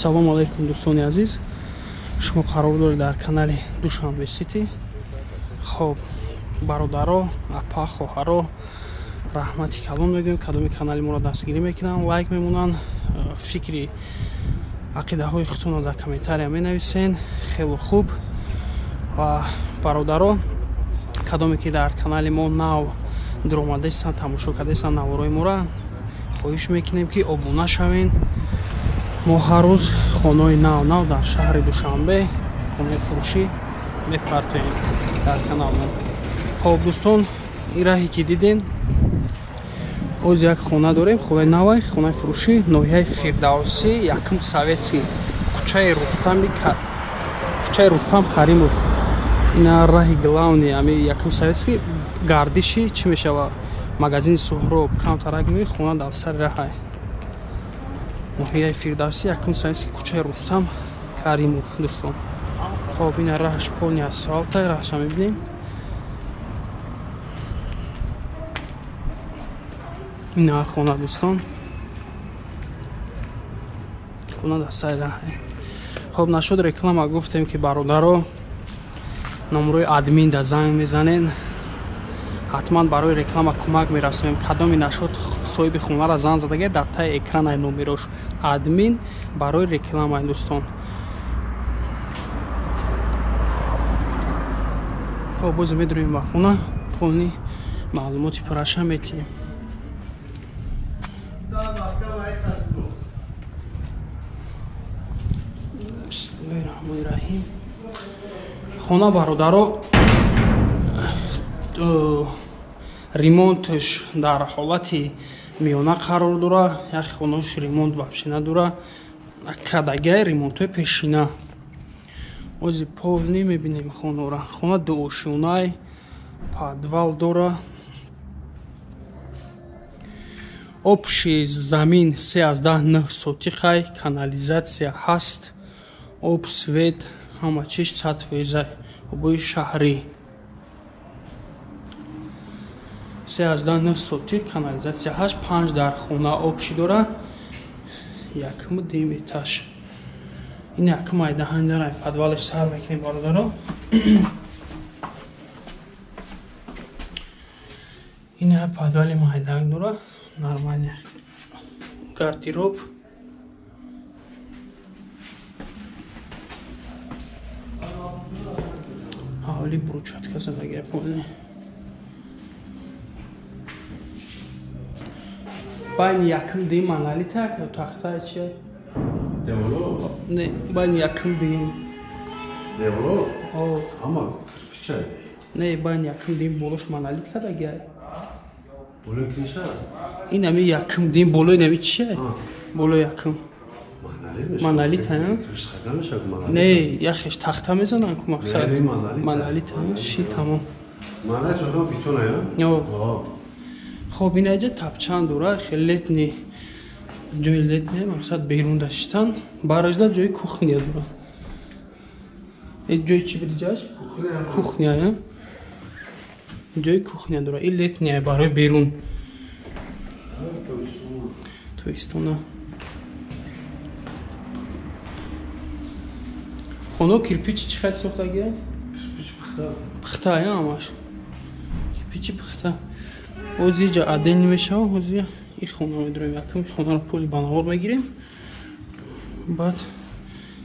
Салом алейкум дӯстони азиз. Шумо қарор доред дар канали Душанбе Сити. Хоб бародаро, апа, хоҳаро раҳмати калон мегӯем. Кадоми канали моро дастгирӣ мекунанд, лайк мемонанд, фикри ақидаҳои худтонро дар комментария менависен. Хело хуб. Ва бародаро, кадоме ки дар канали мо нав дуромадастанд, тамошо кардастанд наворои моро, хоҳиш мекунем ки обуна шавен. мо ҳар рӯз хонаҳои нав дар шаҳри Душанбе, хонаи фурӯшӣ мепартоем дар каналмо. Хоб дӯстон, ин раҳе ки диден, оз як хона дорем, хонаи навай, хонаи фурӯшӣ, ноҳияи Фирдавсӣ, якум Советский, кӯчаи Рустам Каримов. Ина раҳи главни ами якум Советский, гардиши чӣ мешава, магазини Суҳроб, камтарак меои, хона дар сари раҳай. Ноҳияи Фирдавсӣ, якум Советский, кӯчаи Рустам Каримов дӯстон. Хоб ина раҳаш полни асфалтай, раҳша мебинем. Ина хона дӯстон. Хона дар сари раҳай. Хоб нашуд реклама гуфтем ки бародаро номрои админ да занг мезанен. ҳатман барои реклама кӯмак мерасонем. Кадоми нашуд соҳиби хонара занг задагӣ дар таи экранаи номерош админ барои реклама дӯстон. хоб боз медурем ба хона, полни маълумоти пураша метиҳем. Бисмиллаҳирраҳмонирраҳим. Хона бародаро ремонтш дар ҳолати миёна қарор дора. Як хонааш ремонт вообще надора. Кадагай ремонтҳои пешина. Ози полни мебинем хонора. Хона дуошунай, подвал дора. Обши замин 3-9 сотиқай, канализатсия ҳаст. Об, свет, ҳама чиз 100%. Обои шаҳрӣ. 3-9 сотиқ, канализатсия ҳаст. 5 дар хона обши дора. Якум 2 метраш. Ин якум айдаҳандараи подвалеш сар мекунем бародаро. Ин як подвали майдак дора. Нормальни гардероб. ҳавли бручатка задагия полни. Байни якум дим монолитак ё тахтаи чи? Деволо? Не, байни якум дим. Деволо? О. Ама кирпичай? Не, байни якум дим болош монолит кадагия. Болои киша? Ин ами якум дим болои нами чия? Болои якум. Монолит ҳа? Киршхада мешав монолит? Не, яхеш тахта мезанан ку мақсад. Не, монолит. Монолит ҳа? Ши тамом. Монолит чоҳро битона ё? Ё. Хоб ин аҷа тапчан дора, хеле летни. Ҷои летни, мақсад берун даштан. Баражда ҷои кухня дора. Ҷои чӣ буди ҷаш? Кухня ё? Ҷои кухня дора. Ин летни барои берун. Тоистона. Хоно кирпичи чӣ қадр сохтагия? Кирпич пухта. Пухта ё амаш. Кирпичи пухта. Ози иҷа аден мешава, ози ин хона медурем якум, ин хонаро пули банавор мегирем. Баъд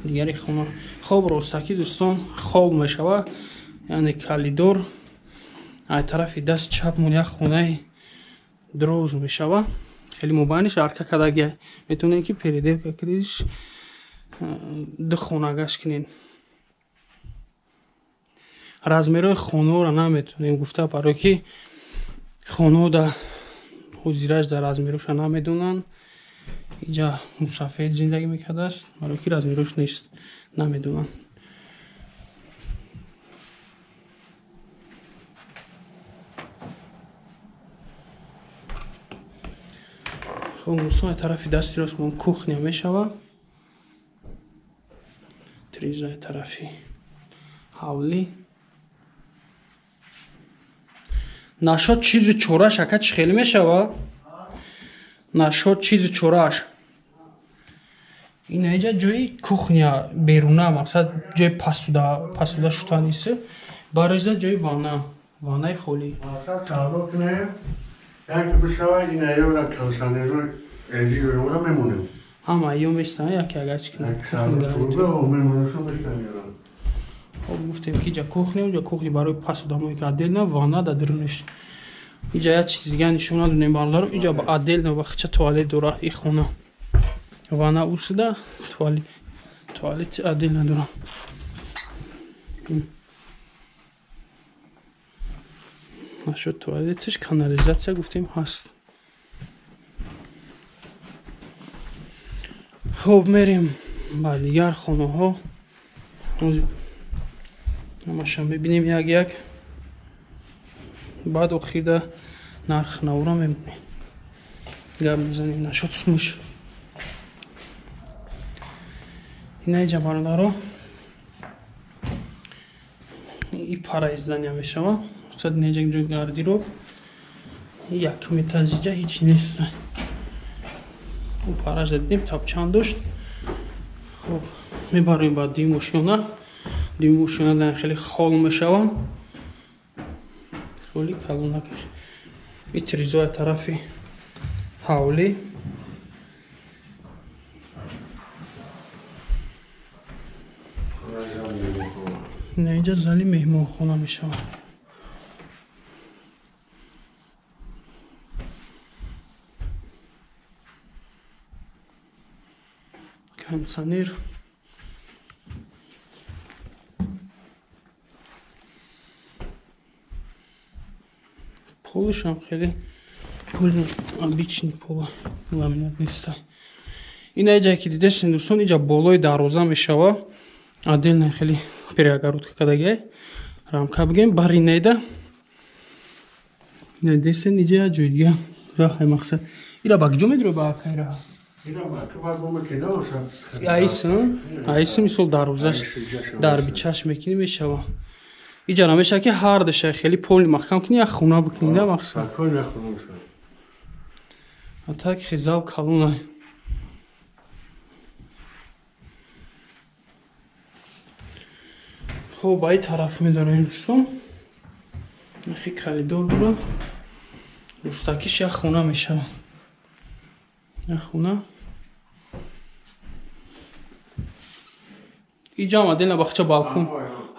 дигари хона. Хоб ростаки дӯстон, хол мешава, яъне калидор. ай тарафи даст чапмон як хонаи дроз мешава. Хеле мубайниш арка кадагия. Метавонем ки переделка кардиш ду хонагаш кунем. Размерои хонаро наметавонем гуфта, барое ки хонаҳо да ҳозираш дар размероша намедонанд. Иҷа мусафед зиндагӣ мекардааст, барое ки размерош нест, намедонанд. хоб мусон ай тарафи дасти рост мон кухня мешава. Триза ай тарафи ҳавлӣ. Нашод чизи чораш ака чӣ хеле мешава? Нашод чизи чораш ин аҷа ҷои кухня беруна мақсад ҷои пасуда шуданиси бароҷа ҷои ваннаи холӣ ҳама айём местан яке агарчи гуфтем ки ҷа кухня ҷа кухня барои пасудамои ки отдельно ванна да дуруниш иҷа як чиз дига нишон надонем барлару иҷа отдельно вақтча туалет дора и хона ванна усида туалет отдельно дора насчёт туалетиш канализатсия гуфтем ҳаст. хуб мерем ба дигар хонаҳо ҳамашон бибинем як баъд охирда нарх навора мебинем гап мезанем нашуд сумуш инаиҷа бародаро и пара издания мешава мақсад неҷа ҷои гардироб якум этажиҷа ҳеҷ нест параш дидем тапчан дошт хуб мебарем ба димошона хеле хол мешава холи калонак итризои тарафи ҳавлӣ неҷа зали меҳмонхона мешава кондиционер полишам хеле поли обични пола ламинат неста ин аҷае ки дидестен дӯстон иҷа болои дарвоза мешава отдельно хеле перегородка кадаги рамка бигем бари неда дидестен иҷа як ҷои дига раҳай мақсад ира ба куҷо медуро ба акайра айси мисол дарвозаш дарбичаш мекини мешава иҷара мешава ки ҳардеша хеле поли маҳкам кини як хона бикинида мақсад так хизал калона хуб ба ин тараф медорем дӯстон нахи калидор бура рустакиш як хона мешава як хона иҷам отдельно бахча балкон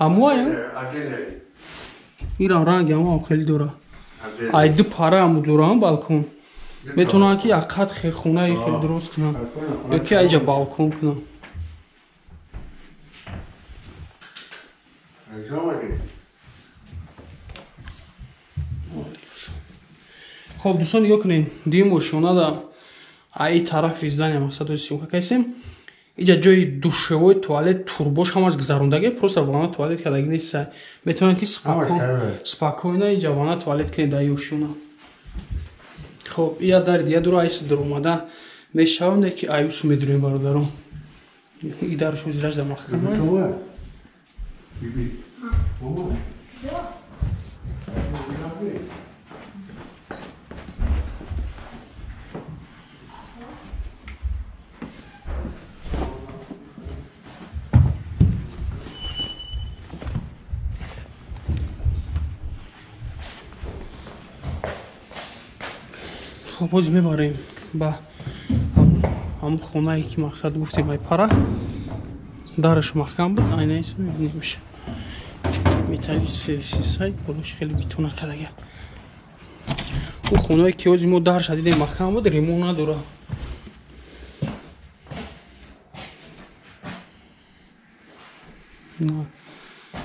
ҳамуая ира ранги ҳама хеле дора ай ду пара ҳаму дорам балкон метавонам ки як қад хонаи хеле дуруст кунам ёки айҷа балкон кунам хуб дӯстон нигоҳ кунед димошонада ай тарафи здания мақсадои симка кайсем иҷа ҷои душевой туалет турбош ҳамаш гузарондаги просто ванна туалет кадаги неста метавонед ки спокойно иҷа ванна туалет кунед дар ёшона хуб ия дари дига дура айси дуромада мешавонде ки аюс медурем бародарон и даршо зираш дар маҳкама хуб боз мебарем ба ҳамон хонае ки мақсад гуфтем ай пара дараш маҳкам буд айнаис мебинемш металли сисай болош хеле битона кадага ӯ хонае ки ҳози мо дарша дидем маҳкам буд ремон надора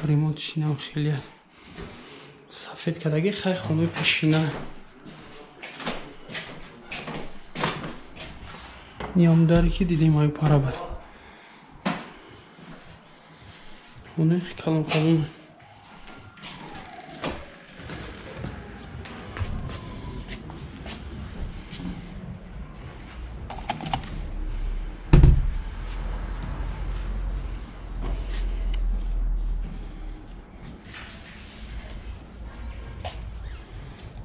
ремонтиши нам хеле сафед кадаги хай хонаи пешина ниямдаре ки дидем ай пара буд хонаи калон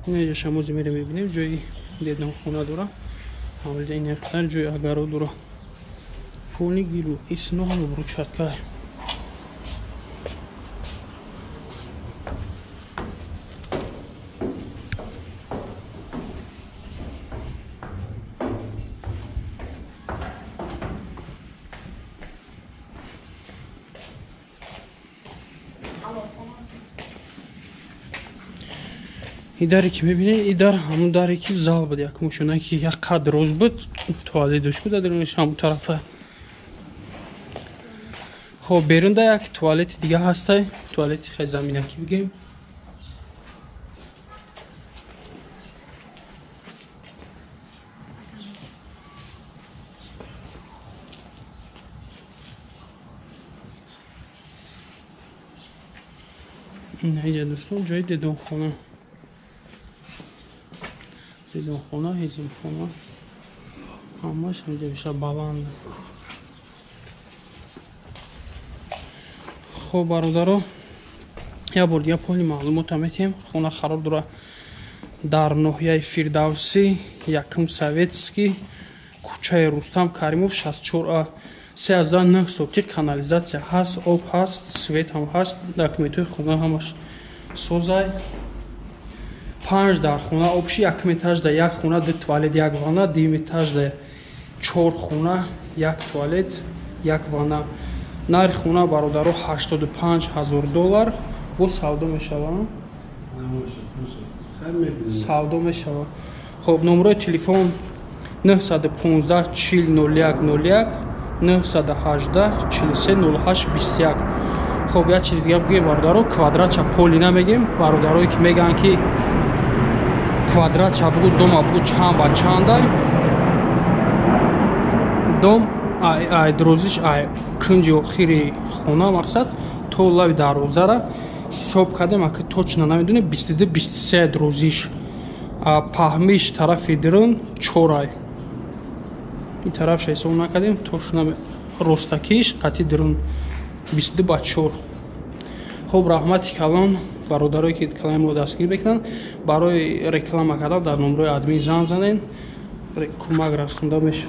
неҷа шамози мере мебинем ҷои деднохона дора ҳамлида ин яқтар ҷои агаро дора полный гиру. И снова брусчатка. این داری که میبینید این در همون داری که زال بود یک مشونه که یک قد روز بود توالت دوش بود درونش همون طرفه. خب بیرون در یک توالت دیگه هسته، توالت خیلی زمینکی بگیم. اینجا دوستان جای دیدون خونه، دیدون خونه، هیزم خونه همش اینجا بیشتر بلند. خب برادرو یا بار دیگه پولی معلومات میتیم. خونه قرار داره در ناحیه فردوسی، یکم советский، کوچه رستم کریمов 64 3900 тир канализация ҳаст, об ҳаст, свет ҳам ҳаст, документҳои хона ҳамаш созай. 5 дар хона обши, якм этажда як хона, ду туалет, як ванна, дим этажда 4 хона, як туалет, як ванна. Нархи хона бародаро $85,000 бо савдо мешава. Савдо мешава. Хоб номерои телефон 915 40 01 01 918 43 08 21. خب یک چیز دیگه بگیم برادرو، کвадрат چا پولی نمیگیم. برادروی که میگن که کвадрат چا بگو دوم بگو چند با چنده دوم ай درازیش ай کنج آخری خونه مقصد تو لای دروازه را حساب کردیم که точно نمیدونه 22 23 درازیش پهمیش طرف درون 4 ай این طرف حساب نکردیم точно ростакиш قطعی درون 22 با 4. خب رحمت کلام برادرایی که کلام رو دستگیر بکنن برای رکلام کردن در نمره ادمین زنگ زنین کمک رسونده میشه.